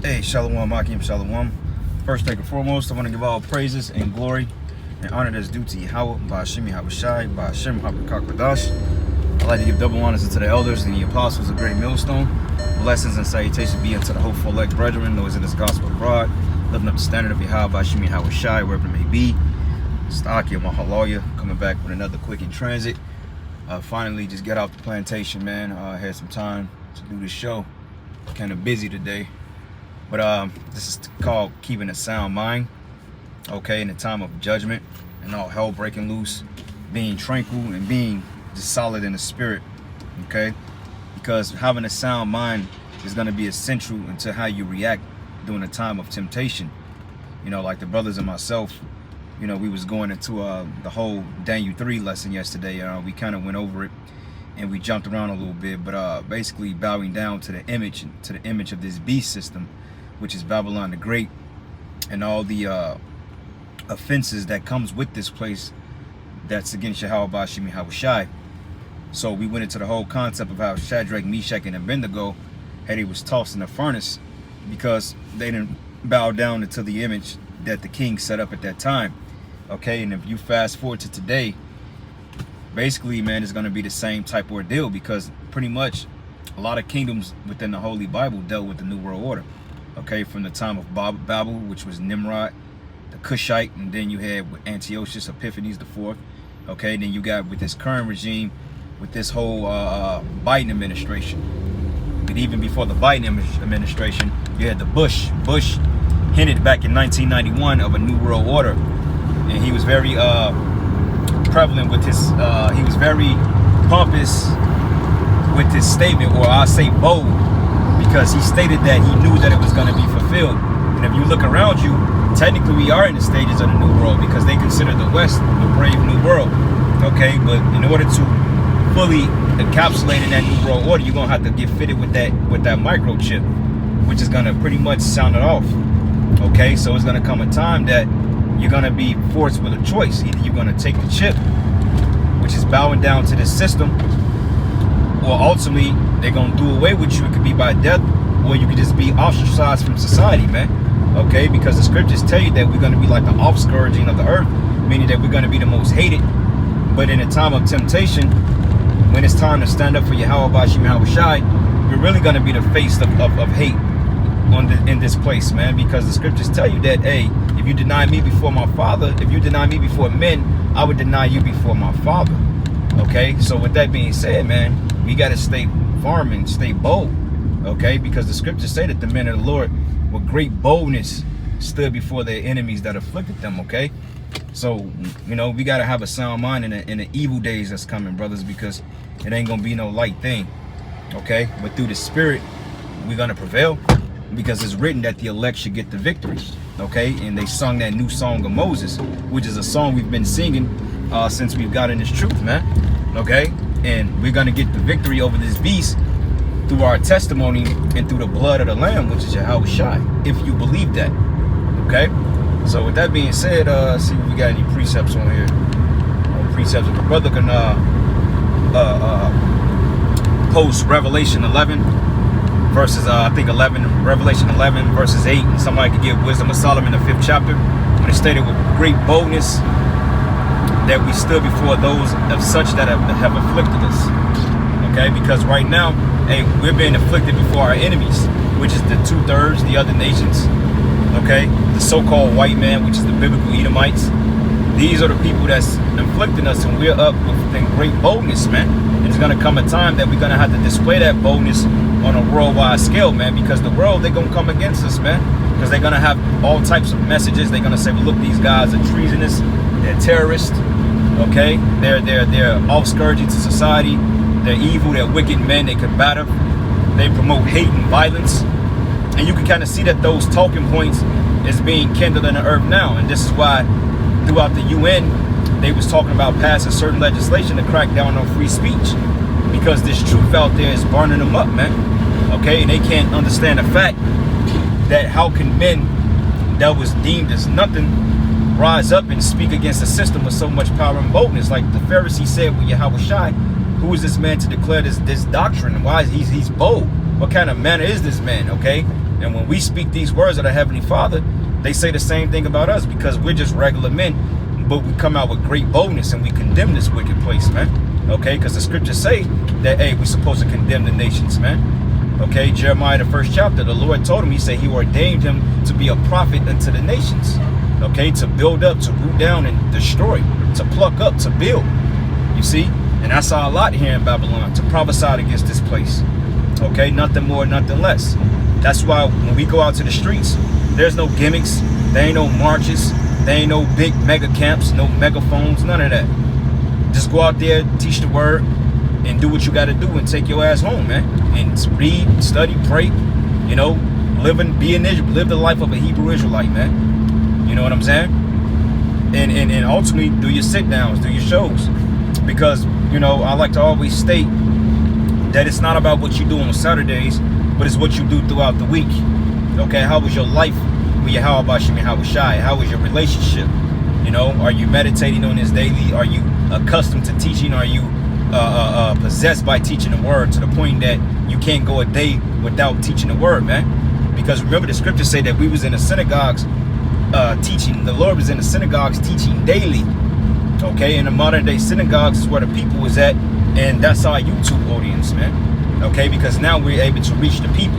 Hey, Shalom, Akim, Shalom. First, and foremost, I want to give all praises and glory and honor that's due to Yahweh, Ba'ashim Yahawashi, Ba'ashim HaKakwadash. I'd like to give double honors to the elders and the apostles of Great Millstone. Blessings and salutations be unto the hopeful elect brethren, those in this gospel abroad, lifting up the standard of Yahweh, Ba'ashim Yahawashi, wherever it may be. It's Akim Mahaloya, coming back with another quick in transit. Finally, just got off the plantation, man. I had some time to do this show. Kind of busy today. But this is called keeping a sound mind, okay, in the time of judgment and all hell breaking loose, being tranquil and being just solid in the spirit, okay, because having a sound mind is going to be essential into how you react during a time of temptation. You know, like the brothers and myself, you know, we was going into the whole Daniel 3 lesson yesterday. We kind of went over it and we jumped around a little bit, but basically bowing down to the image of this beast system, which is Babylon the Great, and all the offenses that comes with this place that's against Yahweh Ba'ashim Yahawashi. So we went into the whole concept of how Shadrach, Meshach, and Abednego had he was tossed in the furnace because they didn't bow down to the image that the king set up at that time. Okay, and if you fast forward to today, basically, man, it's going to be the same type of ordeal, because pretty much a lot of kingdoms within the Holy Bible dealt with the New World Order. Okay, from the time of Babel, which was Nimrod, the Cushite, and then you had with Antiochus Epiphanes IV. Okay, then you got with this current regime, with this whole Biden administration. But even before the Biden administration, you had the Bush. Bush hinted back in 1991 of a New World Order, and he was very prevalent with his. He was very pompous with his statement, or I say bold, because he stated that he knew that it was going to be fulfilled. And if you look around you, technically we are in the stages of the New World, because they consider the West the brave New World. Okay, but in order to fully encapsulate in that New World Order, you're going to have to get fitted with that microchip, which is going to pretty much sound it off. Okay, so it's going to come a time that you're going to be forced with a choice. Either you're going to take the chip, which is bowing down to this system, or ultimately they're gonna do away with you. It could be by death, or you could just be ostracized from society, man. Okay, because the scriptures tell you that we're gonna be like the offscourging of the earth, meaning that we're gonna be the most hated. But in a time of temptation, when it's time to stand up for Yahweh Ba'ashim Yahawashi, you're really gonna be the face of hate in this place, man. Because the scriptures tell you that, hey, if you deny me before my Father, if you deny me before men, I would deny you before my Father. Okay, so with that being said, man, we got to stay firm and stay bold, okay? Because the scriptures say that the men of the Lord with great boldness stood before their enemies that afflicted them, okay? So, you know, we got to have a sound mind in the evil days that's coming, brothers, because it ain't going to be no light thing, okay? But through the Spirit, we're going to prevail, because it's written that the elect should get the victories, okay? And they sung that new song of Moses, which is a song we've been singing since we've gotten this truth, man, okay? And we're going to get the victory over this beast through our testimony and through the blood of the Lamb, which is Yahawashi, if you believe that. Okay? So with that being said, see if we got any precepts on here. Precepts. If a brother can post Revelation 11 verses, I think Revelation 11 verses 8, and somebody could give Wisdom of Solomon, the 5th chapter, when it stated with great boldness that we stood before those of such that have afflicted us. Okay, because right now, hey, we're being afflicted before our enemies, which is the 2/3, the other nations. Okay, the so-called white man, which is the biblical Edomites. These are the people that's inflicting us, and we're up with great boldness, man. And it's gonna come a time that we're gonna have to display that boldness on a worldwide scale, man, because the world, they're gonna come against us, man, because they're gonna have all types of messages. They're gonna say, well, look, these guys are treasonous, they're terrorists. Okay, they're off-scourging to society. They're evil. They're wicked men. They combative. They promote hate and violence. And you can kind of see that those talking points is being kindled in the earth now. And this is why throughout the UN, they was talking about passing certain legislation to crack down on free speech, because this truth out there is burning them up, man. Okay, and they can't understand the fact that how can men that was deemed as nothing rise up and speak against a system with so much power and boldness? Like the Pharisee said with Yahawashi, who is this man to declare this doctrine? Why is he's bold? What kind of manner is this man? Okay, And when we speak these words of the Heavenly Father, they say the same thing about us, because we're just regular men, but we come out with great boldness and we condemn this wicked place, man. Okay, because the scriptures say that, hey, we're supposed to condemn the nations, man. Okay, Jeremiah, the 1st chapter, the Lord told him, he said he ordained him to be a prophet unto the nations. Okay, to build up, to root down and destroy, to pluck up, to build. You see? And I saw a lot here in Babylon, to prophesy against this place. Okay, nothing more, nothing less. That's why when we go out to the streets, there's no gimmicks, there ain't no marches, there ain't no big mega camps, no megaphones, none of that. Just go out there, teach the word, and do what you got to do, and take your ass home, man. And read, study, pray, you know, live the life of a Hebrew Israelite, man. You know what I'm saying? And ultimately, do your sit downs, do your shows, because, you know, I like to always state that it's not about what you do on Saturdays, but it's what you do throughout the week. Okay, how was your life with Yahweh Bashim Yahushai? How was your relationship? You know, are you meditating on this daily? Are you accustomed to teaching? Are you possessed by teaching the word to the point that you can't go a day without teaching the word, man? Because remember, the scriptures say that we was in the synagogues teaching. The Lord was in the synagogues teaching daily. Okay, in the modern day synagogues is where the people was at, and that's our YouTube audience, man. Okay, because now we're able to reach the people.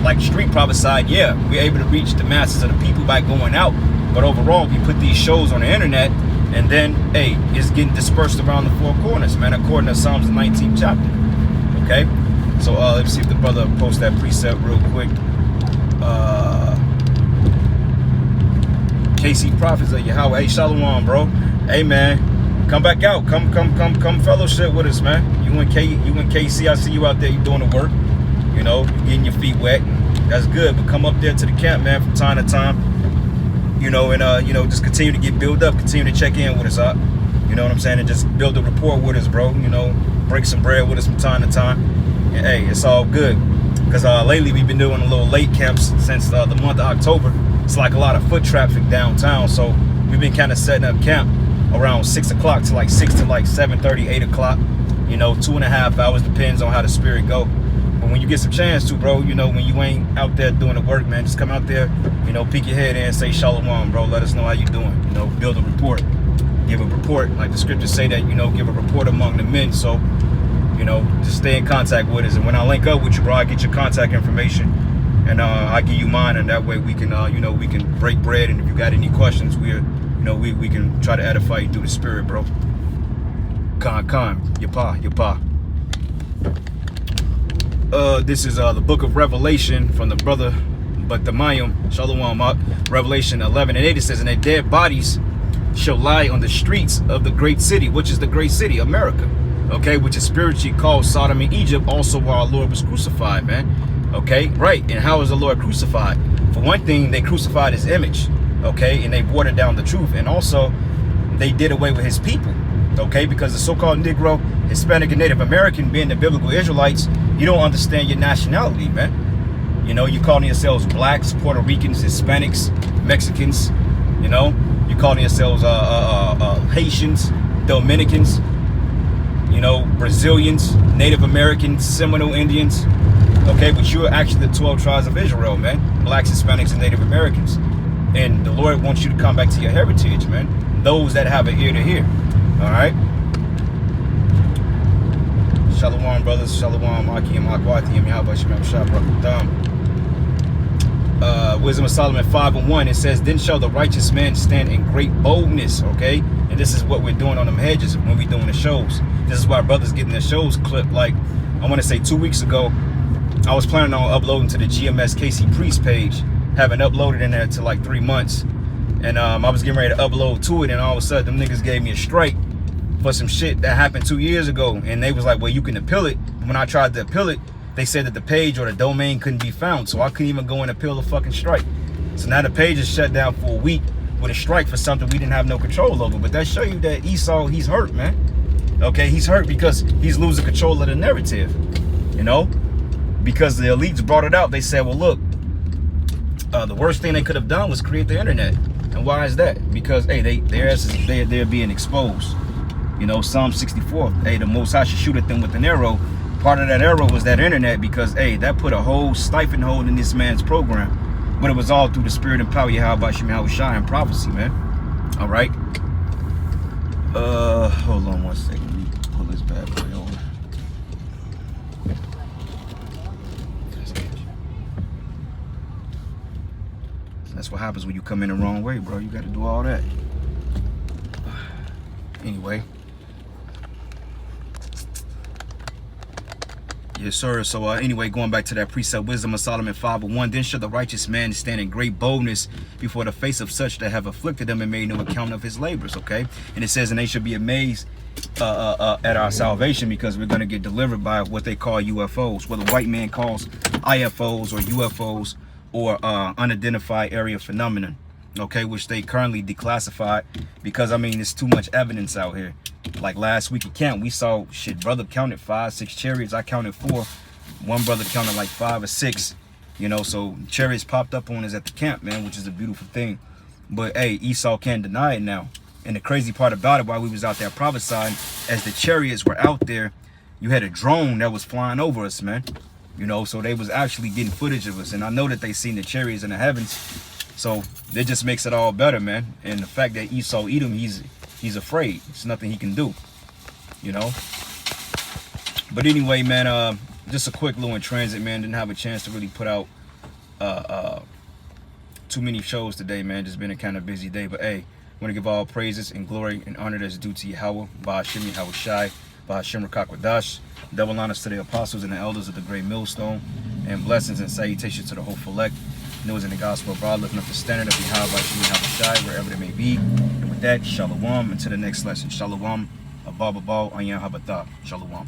Like Street prophesied, yeah, we're able to reach the masses of the people by going out. But overall, we put these shows on the internet, and then, hey, it's getting dispersed around the four corners, man, according to Psalms 19th chapter. Okay, so let's see if the brother posts that precept real quick. KC Prophets of Yahweh. Hey, Shalom, bro. Hey, man, come back out. Come fellowship with us, man. You and KC, I see you out there. You doing the work. You know, you getting your feet wet. That's good. But come up there to the camp, man, from time to time. You know, and you know, just continue to get built up. Continue to check in with us, up. You know what I'm saying? And just build a rapport with us, bro. You know, break some bread with us from time to time. And hey, it's all good. Because lately we've been doing a little late camps since the month of October. It's like a lot of foot traffic downtown, so we've been kind of setting up camp around 6 o'clock to like 6 to like 7:30, 8 o'clock. You know, 2.5 hours, depends on how the spirit go. But when you get some chance to, bro, you know, when you ain't out there doing the work, man, just come out there, you know, peek your head in and say shalom, bro. Let us know how you doing. You know, build a report. Give a report, like the scriptures say that, you know, give a report among the men. So, you know, just stay in contact with us. And when I link up with you, bro, I get your contact information. And I give you mine, and that way we can, you know, we can break bread. And if you got any questions, we can try to edify you through the spirit, bro. Yapa. This is the book of Revelation from the brother, but the Mayim, Shalom, Revelation 11 and 8. It says, and their dead bodies shall lie on the streets of the great city, which is the great city, America. Okay, which is spiritually called Sodom and Egypt, also where our Lord was crucified, man. Okay, right. And how was the Lord crucified? For one thing, they crucified his image, okay, and they watered down the truth. And also, they did away with his people, okay, because the so-called Negro, Hispanic, and Native American, being the biblical Israelites, you don't understand your nationality, man. You know, you calling yourselves blacks, Puerto Ricans, Hispanics, Mexicans, you know, you calling yourselves Haitians, Dominicans, you know, Brazilians, Native Americans, Seminole Indians. Okay, but you're actually the 12 tribes of Israel, man. Blacks, Hispanics, and Native Americans. And the Lord wants you to come back to your heritage, man. Those that have an ear to hear. All right? Shalom, brothers. Shalom, Akim, Akwati, and Yahweh Shem Shabbat. Wisdom of Solomon 5:1. It says, then shall the righteous man stand in great boldness. Okay? And this is what we're doing on them hedges when we're doing the shows. This is why brothers getting their shows clipped. Like, I want to say 2 weeks ago, I was planning on uploading to the GMS KC Priest page, haven't uploaded in there to like 3 months, and I was getting ready to upload to it, and all of a sudden them niggas gave me a strike for some shit that happened 2 years ago, and they was like, well, you can appeal it. But when I tried to appeal it, they said that the page or the domain couldn't be found, so I couldn't even go and appeal the fucking strike. So now the page is shut down for a week with a strike for something we didn't have no control over. But that show you that Esau, he's hurt, man. Okay, he's hurt because he's losing control of the narrative, you know? Because the elites brought it out. They said, well, look, the worst thing they could have done was create the internet. And why is that? Because, hey, they're being exposed. You know, Psalm 64, hey, the Most High should shoot at them with an arrow Part of that era was that internet, because hey, that put a whole stifling hold in this man's program. But it was all through the spirit and power Yahweh Shem Yahweh Shai and prophecy, man. All right. Hold on one second. Let me pull this bad boy over. That's what happens when you come in the wrong way, bro. You got to do all that. Anyway. Yes, sir. So anyway, going back to that precept, Wisdom of Solomon 5:1, then shall the righteous man stand in great boldness before the face of such that have afflicted him and made no account of his labors. Okay, and it says, and they should be amazed at our salvation, because we're going to get delivered by what they call UFOs, what the white man calls IFOs or UFOs, or unidentified area phenomenon. Okay, which they currently declassified, because I mean, there's too much evidence out here. Like last week at camp, we saw shit. Brother counted 5, 6 chariots. I counted 4. One brother counted like 5 or 6. You know, so chariots popped up on us at the camp, man, which is a beautiful thing. But hey, Esau can't deny it now. And the crazy part about it, while we was out there prophesying, as the chariots were out there, you had a drone that was flying over us, man. You know, so they was actually getting footage of us. And I know that they seen the chariots in the heavens. So that just makes it all better, man. And the fact that Esau Edom, he's afraid. It's nothing he can do, you know. But anyway, man, just a quick little in transit, man. Didn't have a chance to really put out too many shows today, man. Just been a kind of busy day. But hey, I want to give all praises and glory and honor that's due to Yahweh, Ba'ashem Yahweh Shai, Ba'ashem Rakakwadash. Double honors to the apostles and the elders of the great millstone, and blessings and salutations to the whole elect. Knows in the gospel abroad, lifting up the standard of Yahweh Ba'ashem Yahweh Shai, wherever they may be. And with that, shalom. Until the next lesson, shalom. Abba Ayan Habata. Shalom.